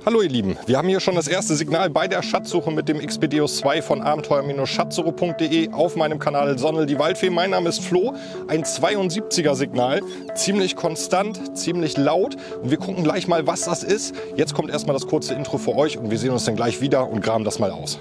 Hallo ihr Lieben, wir haben hier schon das erste Signal bei der Schatzsuche mit dem Xpedeus 2 von abenteuer-schatzsuche.de auf meinem Kanal Sonnel die Waldfee. Mein Name ist Flo, ein 72er Signal, ziemlich konstant, ziemlich laut und wir gucken gleich mal, was das ist. Jetzt kommt erstmal das kurze Intro für euch und wir sehen uns dann gleich wieder und graben das mal aus.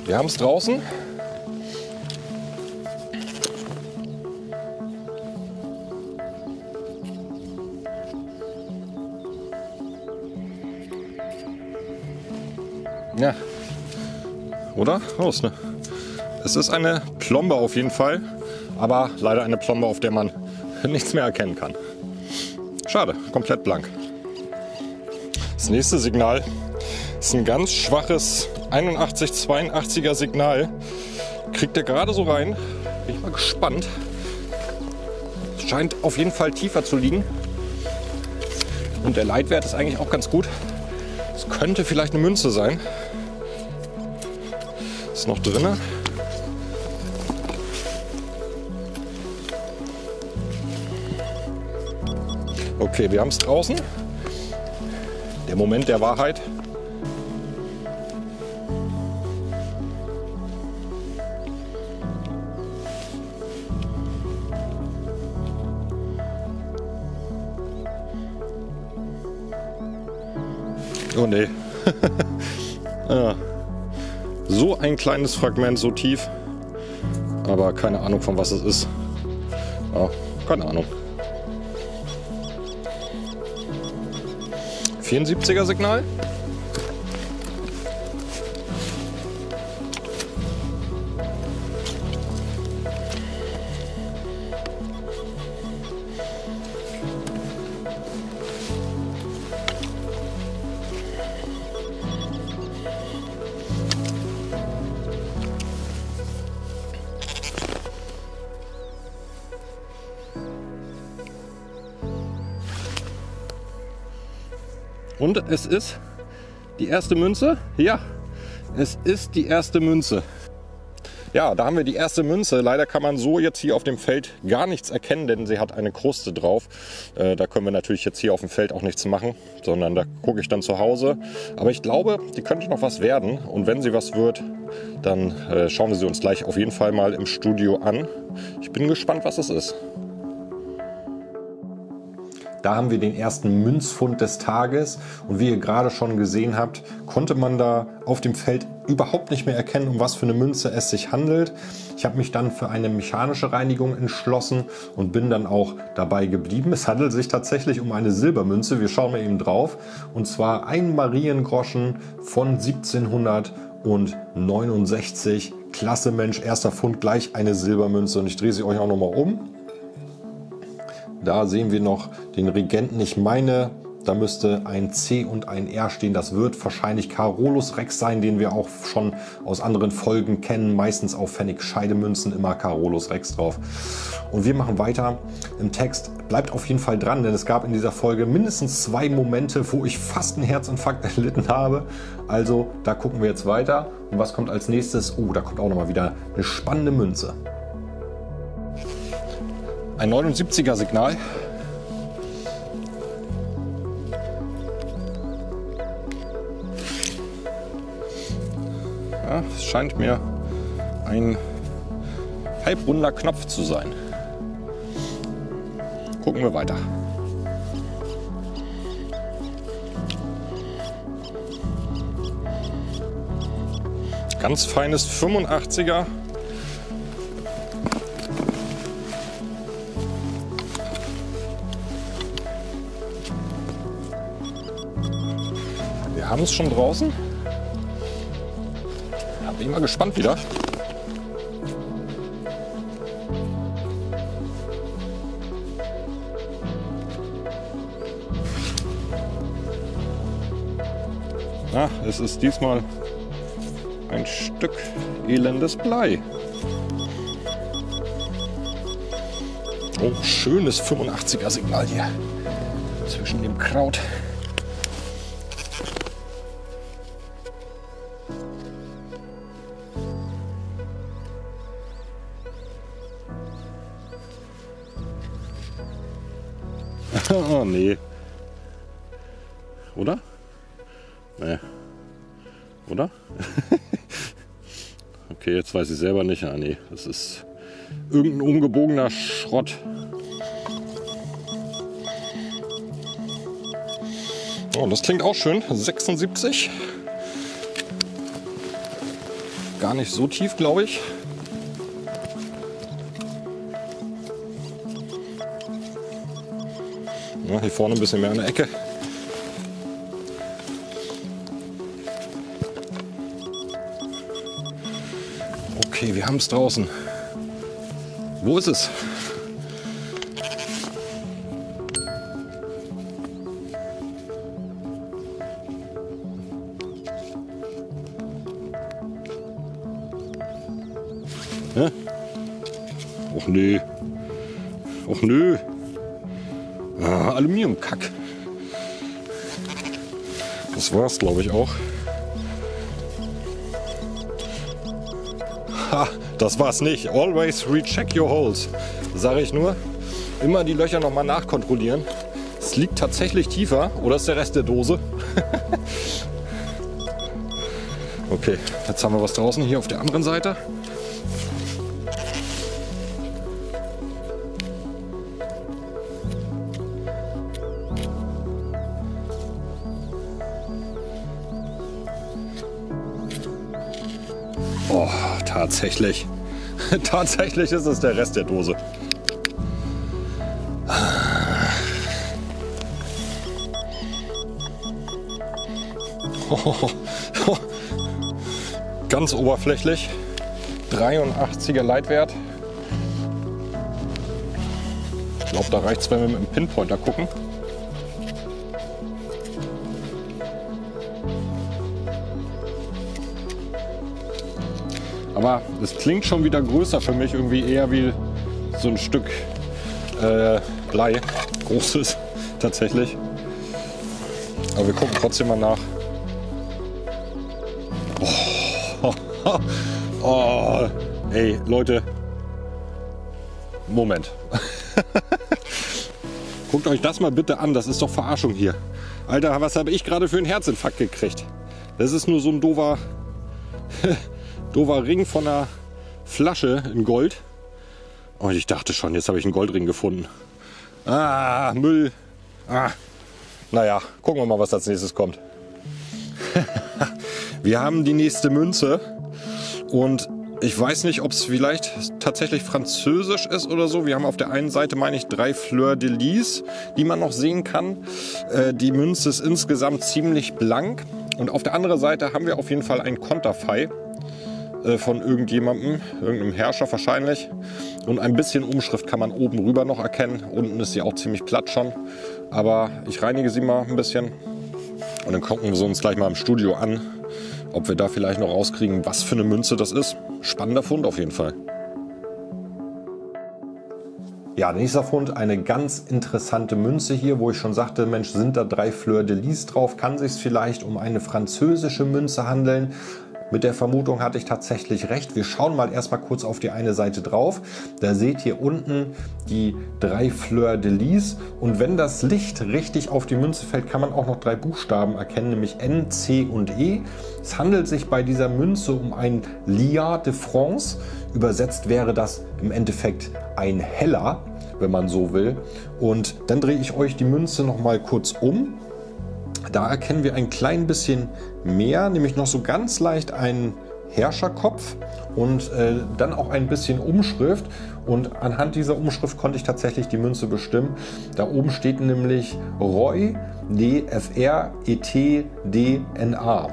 Wir haben es draußen. Ja, oder? Raus, ne? Es ist eine Plombe auf jeden Fall, aber leider eine Plombe, auf der man nichts mehr erkennen kann. Schade, komplett blank. Das nächste Signal ist ein ganz schwaches 81-82er Signal. Kriegt er gerade so rein. Bin ich mal gespannt. Scheint auf jeden Fall tiefer zu liegen. Und der Leitwert ist eigentlich auch ganz gut. Es könnte vielleicht eine Münze sein. Ist noch drin. Okay, wir haben es draußen. Der Moment der Wahrheit. Oh nee. Ja. So ein kleines Fragment, so tief. Aber keine Ahnung, von was es ist. Ja, keine Ahnung. 74er Signal. Und es ist die erste Münze. Ja, es ist die erste Münze. Ja, da haben wir die erste Münze. Leider kann man so jetzt hier auf dem Feld gar nichts erkennen, denn sie hat eine Kruste drauf. Da können wir natürlich jetzt hier auf dem Feld auch nichts machen, sondern da gucke ich dann zu Hause. Aber ich glaube, die könnte noch was werden. Und wenn sie was wird, dann schauen wir sie uns gleich auf jeden Fall mal im Studio an. Ich bin gespannt, was es ist. Da haben wir den ersten Münzfund des Tages und wie ihr gerade schon gesehen habt, konnte man da auf dem Feld überhaupt nicht mehr erkennen, um was für eine Münze es sich handelt. Ich habe mich dann für eine mechanische Reinigung entschlossen und bin dann auch dabei geblieben. Es handelt sich tatsächlich um eine Silbermünze, wir schauen mal eben drauf, und zwar ein Mariengroschen von 1769. Klasse Mensch, erster Fund, gleich eine Silbermünze und ich drehe sie euch auch nochmal um. Da sehen wir noch den Regenten. Ich meine, da müsste ein C und ein R stehen. Das wird wahrscheinlich Carolus Rex sein, den wir auch schon aus anderen Folgen kennen. Meistens auf Pfennig-Scheidemünzen immer Carolus Rex drauf. Und wir machen weiter im Text. Bleibt auf jeden Fall dran, denn es gab in dieser Folge mindestens 2 Momente, wo ich fast einen Herzinfarkt erlitten habe. Also da gucken wir jetzt weiter. Und was kommt als nächstes? Oh, da kommt auch nochmal wieder eine spannende Münze. Ein 79er Signal. Ja, es scheint mir ein halbrunder Knopf zu sein. Gucken wir weiter. Ganz feines 85er. Wir haben es schon draußen. Da bin ich mal gespannt wieder. Na, es ist diesmal ein Stück elendes Blei. Oh, schönes 85er Signal hier zwischen dem Kraut. Oh nee. Oder? Nee. Oder? Okay, jetzt weiß ich selber nicht. Ah nee, das ist irgendein umgebogener Schrott. Oh, das klingt auch schön. 76. Gar nicht so tief, glaube ich. Ja, hier vorne ein bisschen mehr an der Ecke. Okay, wir haben es draußen. Wo ist es? Hä? Och nö. Och nö. Ah, Aluminiumkack. Das war's, glaube ich, auch. Ha, das war's nicht. Always recheck your holes. Sage ich nur. Immer die Löcher nochmal nachkontrollieren. Es liegt tatsächlich tiefer. Oder ist der Rest der Dose? Okay, jetzt haben wir was draußen hier auf der anderen Seite. Oh, tatsächlich. Tatsächlich ist es der Rest der Dose. Ganz oberflächlich. 83er Leitwert. Ich glaube, da reicht es, wenn wir mit dem Pinpointer gucken. Aber es klingt schon wieder größer für mich, irgendwie eher wie so ein Stück Blei. Großes tatsächlich. Aber wir gucken trotzdem mal nach. Oh, oh, ey, Leute. Moment. Guckt euch das mal bitte an, das ist doch Verarschung hier. Alter, was habe ich gerade für einen Herzinfarkt gekriegt? Das ist nur so ein doofer Ring von einer Flasche in Gold. Und ich dachte schon, jetzt habe ich einen Goldring gefunden. Ah, Müll. Ah. Naja, gucken wir mal, was als nächstes kommt. Wir haben die nächste Münze. Und ich weiß nicht, ob es vielleicht tatsächlich französisch ist oder so. Wir haben auf der einen Seite, meine ich, 3 Fleur de Lis, die man noch sehen kann. Die Münze ist insgesamt ziemlich blank. Und auf der anderen Seite haben wir auf jeden Fall ein Konterfei von irgendjemandem, irgendeinem Herrscher wahrscheinlich. Und ein bisschen Umschrift kann man oben rüber noch erkennen. Unten ist sie auch ziemlich platt schon. Aber ich reinige sie mal ein bisschen. Und dann gucken wir uns gleich mal im Studio an, ob wir da vielleicht noch rauskriegen, was für eine Münze das ist. Spannender Fund auf jeden Fall. Ja, nächster Fund, eine ganz interessante Münze hier, wo ich schon sagte, Mensch, sind da 3 Fleur de Lis drauf? Kann sich vielleicht um eine französische Münze handeln? Mit der Vermutung hatte ich tatsächlich recht. Wir schauen mal erstmal kurz auf die eine Seite drauf. Da seht ihr unten die 3 Fleur de Lis. Und wenn das Licht richtig auf die Münze fällt, kann man auch noch 3 Buchstaben erkennen, nämlich N, C und E. Es handelt sich bei dieser Münze um ein Liard de France. Übersetzt wäre das im Endeffekt ein Heller, wenn man so will. Und dann drehe ich euch die Münze noch mal kurz um. Da erkennen wir ein klein bisschen mehr, nämlich noch so ganz leicht einen Herrscherkopf und dann auch ein bisschen Umschrift. Und anhand dieser Umschrift konnte ich tatsächlich die Münze bestimmen. Da oben steht nämlich Roy D F R E T D N A.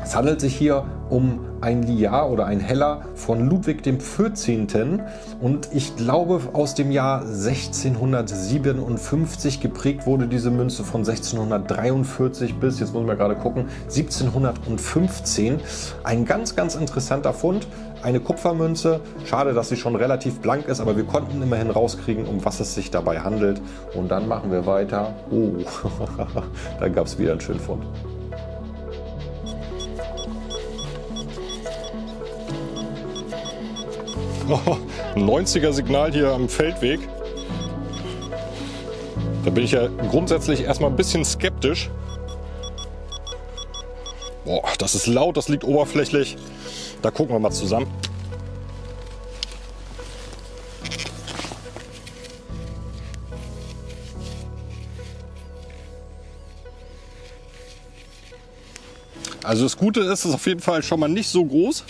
Es handelt sich hier um ein Liar oder ein Heller von Ludwig XIV. Und ich glaube aus dem Jahr 1657 geprägt wurde diese Münze von 1643 bis, jetzt muss ich mal gerade gucken, 1715. Ein ganz, ganz interessanter Fund. Eine Kupfermünze. Schade, dass sie schon relativ blank ist, aber wir konnten immerhin rauskriegen, um was es sich dabei handelt. Und dann machen wir weiter. Oh, da gab es wieder einen schönen Fund. Oh, ein 90er Signal hier am Feldweg. Da bin ich ja grundsätzlich erstmal ein bisschen skeptisch. Boah, das ist laut, das liegt oberflächlich. Da gucken wir mal zusammen. Also das Gute ist, es ist auf jeden Fall schon mal nicht so groß.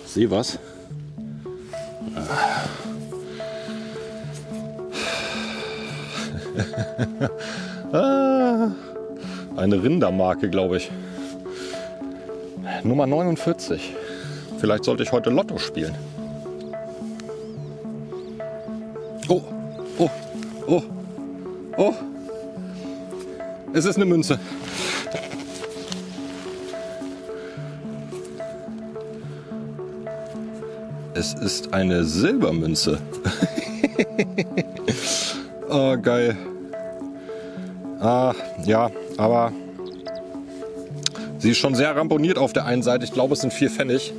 Ich sehe was. Eine Rindermarke, glaube ich. Nummer 49. Vielleicht sollte ich heute Lotto spielen. Oh, oh, oh, oh. Es ist eine Münze. Es ist eine Silbermünze. Oh, geil. Ja, aber sie ist schon sehr ramponiert auf der einen Seite. Ich glaube, es sind 4 Pfennig.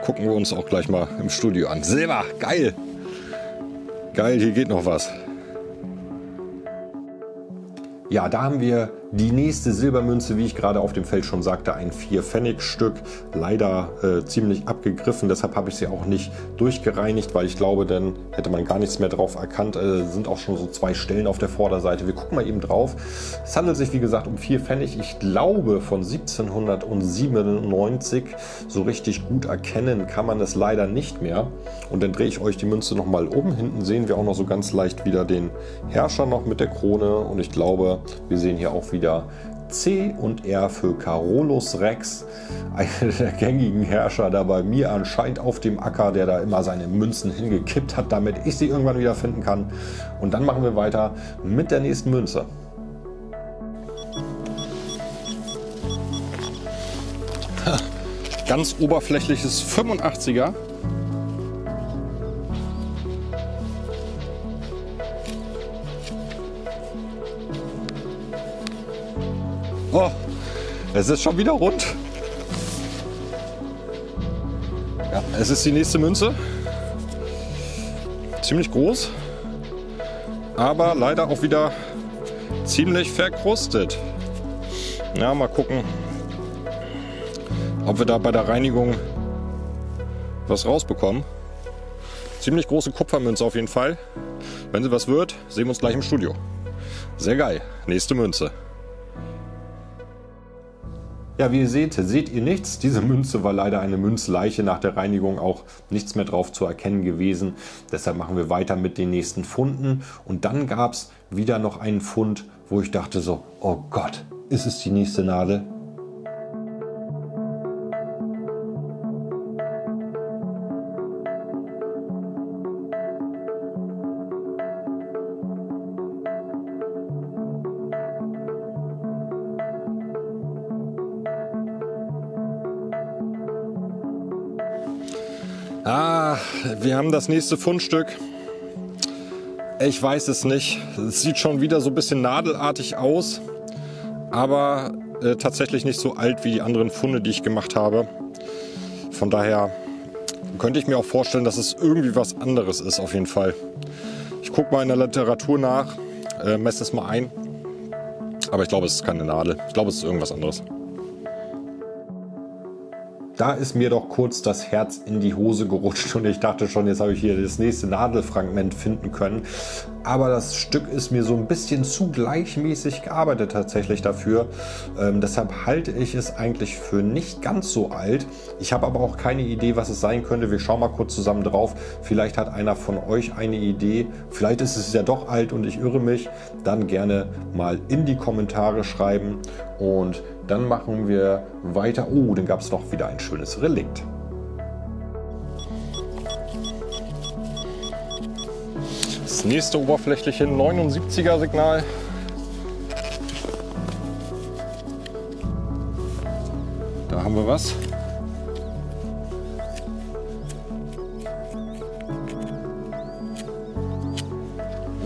Gucken wir uns auch gleich mal im Studio an. Silber, geil. Geil, hier geht noch was. Ja, da haben wir die nächste Silbermünze, wie ich gerade auf dem Feld schon sagte, ein 4-Pfennig-Stück. Leider ziemlich abgegriffen, deshalb habe ich sie auch nicht durchgereinigt, weil ich glaube, dann hätte man gar nichts mehr drauf erkannt. Sind auch schon so 2 Stellen auf der Vorderseite. Wir gucken mal eben drauf. Es handelt sich, wie gesagt, um 4 Pfennig. Ich glaube, von 1797. So richtig gut erkennen kann man es leider nicht mehr. Und dann drehe ich euch die Münze nochmal um. Hinten sehen wir auch noch so ganz leicht wieder den Herrscher noch mit der Krone. Und ich glaube, wir sehen hier auch wieder C und R für Carolus Rex, einer der gängigen Herrscher da bei mir anscheinend auf dem Acker, der da immer seine Münzen hingekippt hat, damit ich sie irgendwann wieder finden kann. Und dann machen wir weiter mit der nächsten Münze. Ganz oberflächliches 85er. Oh, es ist schon wieder rund. Ja, es ist die nächste Münze. Ziemlich groß, aber leider auch wieder ziemlich verkrustet. Ja, mal gucken, ob wir da bei der Reinigung was rausbekommen. Ziemlich große Kupfermünze auf jeden Fall. Wenn sie was wird, sehen wir uns gleich im Studio. Sehr geil. Nächste Münze. Ja, wie ihr seht ihr nichts. Diese Münze war leider eine Münzleiche, nach der Reinigung auch nichts mehr drauf zu erkennen gewesen. Deshalb machen wir weiter mit den nächsten Funden. Und dann gab es wieder noch einen Fund, wo ich dachte so, oh Gott, ist es die nächste Nadel? Wir haben das nächste Fundstück. Ich weiß es nicht. Es sieht schon wieder so ein bisschen nadelartig aus, aber tatsächlich nicht so alt wie die anderen Funde, die ich gemacht habe. Von daher könnte ich mir auch vorstellen, dass es irgendwie was anderes ist auf jeden Fall. Ich gucke mal in der Literatur nach, messe es mal ein. Aber ich glaube, es ist keine Nadel. Ich glaube, es ist irgendwas anderes. Da ist mir doch kurz das Herz in die Hose gerutscht und ich dachte schon, jetzt habe ich hier das nächste Nadelfragment finden können. aber das Stück ist mir so ein bisschen zu gleichmäßig gearbeitet tatsächlich dafür. Deshalb halte ich es eigentlich für nicht ganz so alt. Ich habe aber auch keine Idee, was es sein könnte. Wir schauen mal kurz zusammen drauf. Vielleicht hat einer von euch eine Idee. Vielleicht ist es ja doch alt und ich irre mich. Dann gerne mal in die Kommentare schreiben. Und dann machen wir weiter. Oh, dann gab es noch wieder ein schönes Relikt. Das nächste oberflächliche 79er Signal. Da haben wir was.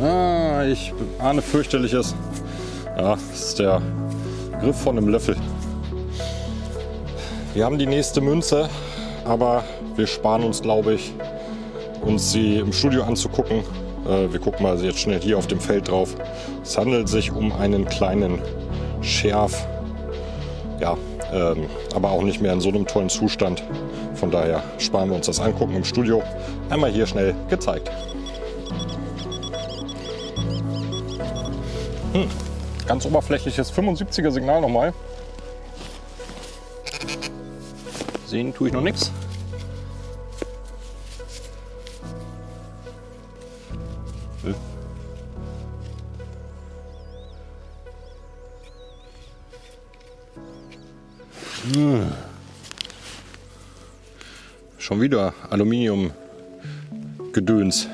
Ah, ich ahne fürchterliches. Ja, das ist der Griff von einem Löffel. Wir haben die nächste Münze, aber wir sparen uns, glaube ich, uns sie im Studio anzugucken. Wir gucken mal jetzt schnell hier auf dem Feld drauf. Es handelt sich um einen kleinen Scherf. Ja, aber auch nicht mehr in so einem tollen Zustand. Von daher sparen wir uns das Angucken im Studio. Einmal hier schnell gezeigt. Ganz oberflächliches 75er Signal nochmal. Sehen tue ich noch nichts. Schon wieder Aluminium-Gedöns.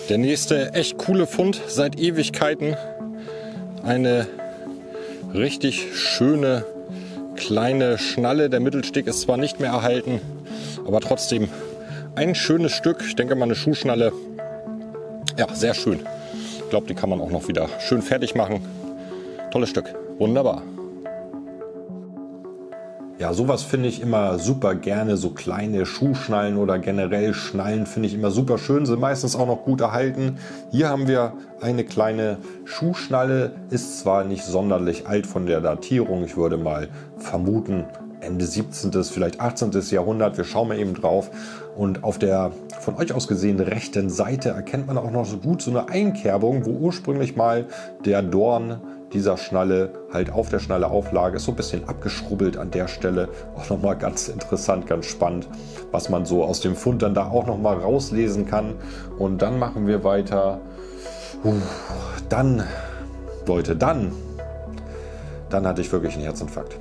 Der nächste echt coole Fund seit Ewigkeiten. Eine richtig schöne kleine Schnalle. Der Mittelsteg ist zwar nicht mehr erhalten, aber trotzdem ein schönes Stück. Ich denke mal eine Schuhschnalle. Ja, sehr schön. Ich glaube, die kann man auch noch wieder schön fertig machen. Tolles Stück. Wunderbar. Ja, sowas finde ich immer super gerne. So kleine Schuhschnallen oder generell Schnallen finde ich immer super schön. Sind meistens auch noch gut erhalten. Hier haben wir eine kleine Schuhschnalle. Ist zwar nicht sonderlich alt von der Datierung. Ich würde mal vermuten Ende 17., vielleicht 18. Jahrhundert. Wir schauen mal eben drauf. Und auf der von euch aus gesehen rechten Seite erkennt man auch noch so gut so eine Einkerbung, wo ursprünglich mal der Dorn dieser Schnalle halt auf der Schnalle auflag. Ist so ein bisschen abgeschrubbelt an der Stelle. Auch nochmal ganz interessant, ganz spannend, was man so aus dem Fund dann da auch nochmal rauslesen kann. Und dann machen wir weiter. Dann, Leute, dann hatte ich wirklich einen Herzinfarkt.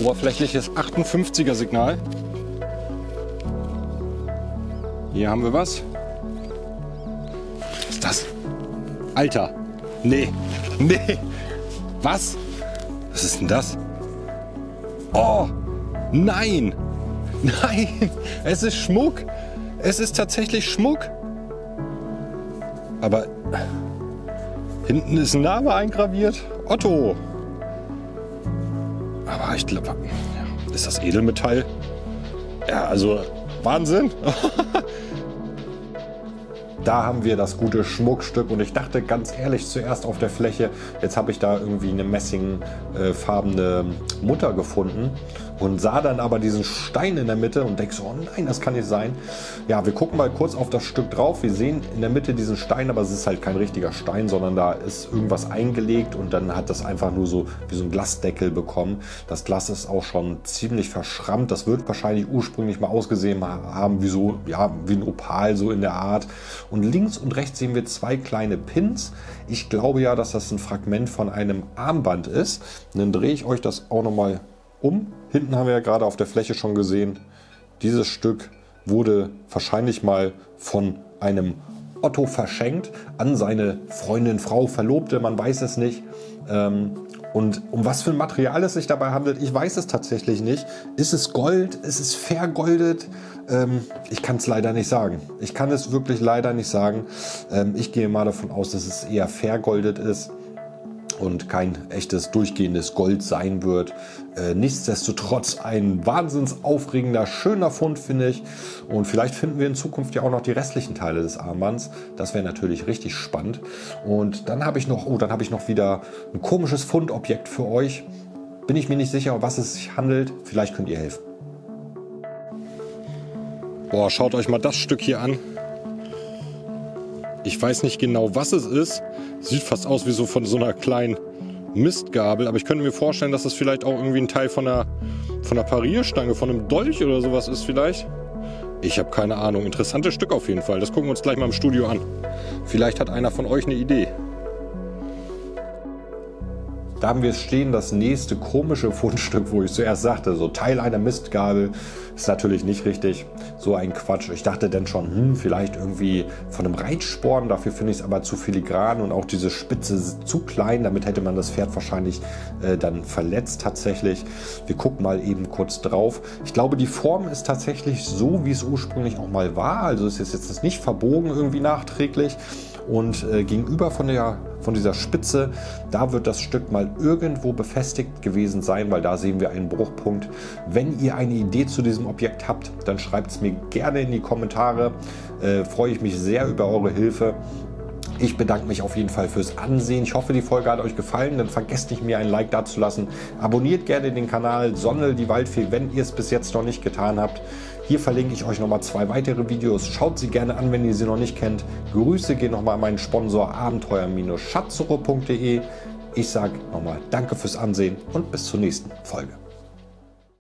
Oberflächliches 58er Signal. Hier haben wir was. Was ist das? Alter. Nee. Was? Was ist denn das? Oh. Nein. Es ist Schmuck. Es ist tatsächlich Schmuck. Aber hinten ist ein Name eingraviert. Otto. Aber ich glaube, ja, ist das Edelmetall? Ja, also Wahnsinn. Da haben wir das gute Schmuckstück und ich dachte ganz ehrlich zuerst auf der Fläche, jetzt habe ich da irgendwie eine messingfarbene Mutter gefunden und sah dann aber diesen Stein in der Mitte und denke so, oh nein, das kann nicht sein. Ja, wir gucken mal kurz auf das Stück drauf. Wir sehen in der Mitte diesen Stein, aber es ist halt kein richtiger Stein, sondern da ist irgendwas eingelegt und dann hat das einfach nur so wie so ein Glasdeckel bekommen. Das Glas ist auch schon ziemlich verschrammt. Das wird wahrscheinlich ursprünglich mal ausgesehen haben wie so, ja, wie ein Opal so in der Art. Und links und rechts sehen wir zwei kleine Pins. Ich glaube ja, dass das ein Fragment von einem Armband ist. Und dann drehe ich euch das auch nochmal um. Hinten haben wir ja gerade auf der Fläche schon gesehen, dieses Stück wurde wahrscheinlich mal von einem Otto verschenkt an seine Freundin, Frau, Verlobte, man weiß es nicht. Und um was für ein Material es sich dabei handelt, ich weiß es tatsächlich nicht. Ist es Gold? Ist es vergoldet? Ich kann es leider nicht sagen. Ich kann es wirklich leider nicht sagen. Ich gehe mal davon aus, dass es eher vergoldet ist und kein echtes durchgehendes Gold sein wird. Nichtsdestotrotz ein wahnsinns aufregender, schöner Fund, finde ich. Und vielleicht finden wir in Zukunft ja auch noch die restlichen Teile des Armbands. Das wäre natürlich richtig spannend. Und dann habe ich noch, wieder ein komisches Fundobjekt für euch. Bin ich mir nicht sicher, um was es sich handelt. Vielleicht könnt ihr helfen. Boah, schaut euch mal das Stück hier an. Ich weiß nicht genau, was es ist. Sieht fast aus wie so von so einer kleinen Mistgabel. Aber ich könnte mir vorstellen, dass das vielleicht auch irgendwie ein Teil von einer Parierstange, von einem Dolch oder sowas ist vielleicht. Ich habe keine Ahnung. Interessantes Stück auf jeden Fall. Das gucken wir uns gleich mal im Studio an. Vielleicht hat einer von euch eine Idee. Da haben wir es stehen, das nächste komische Fundstück, wo ich zuerst sagte, so Teil einer Mistgabel, ist natürlich nicht richtig. So ein Quatsch. Ich dachte dann schon, vielleicht irgendwie von einem Reitsporn, dafür finde ich es aber zu filigran und auch diese Spitze zu klein, damit hätte man das Pferd wahrscheinlich dann verletzt tatsächlich. Wir gucken mal eben kurz drauf. Ich glaube, die Form ist tatsächlich so, wie es ursprünglich auch mal war, also es ist jetzt nicht verbogen irgendwie nachträglich. Und gegenüber von dieser Spitze, da wird das Stück mal irgendwo befestigt gewesen sein, weil da sehen wir einen Bruchpunkt. Wenn ihr eine Idee zu diesem Objekt habt, dann schreibt es mir gerne in die Kommentare. Freue ich mich sehr über eure Hilfe. Ich bedanke mich auf jeden Fall fürs Ansehen. Ich hoffe, die Folge hat euch gefallen. Dann vergesst nicht, mir ein Like dazulassen. Abonniert gerne den Kanal Sonnel die Waldfee, wenn ihr es bis jetzt noch nicht getan habt. Hier verlinke ich euch nochmal 2 weitere Videos. Schaut sie gerne an, wenn ihr sie noch nicht kennt. Grüße gehen nochmal an meinen Sponsor abenteuer-schatzsuche.de. Ich sage nochmal danke fürs Ansehen und bis zur nächsten Folge.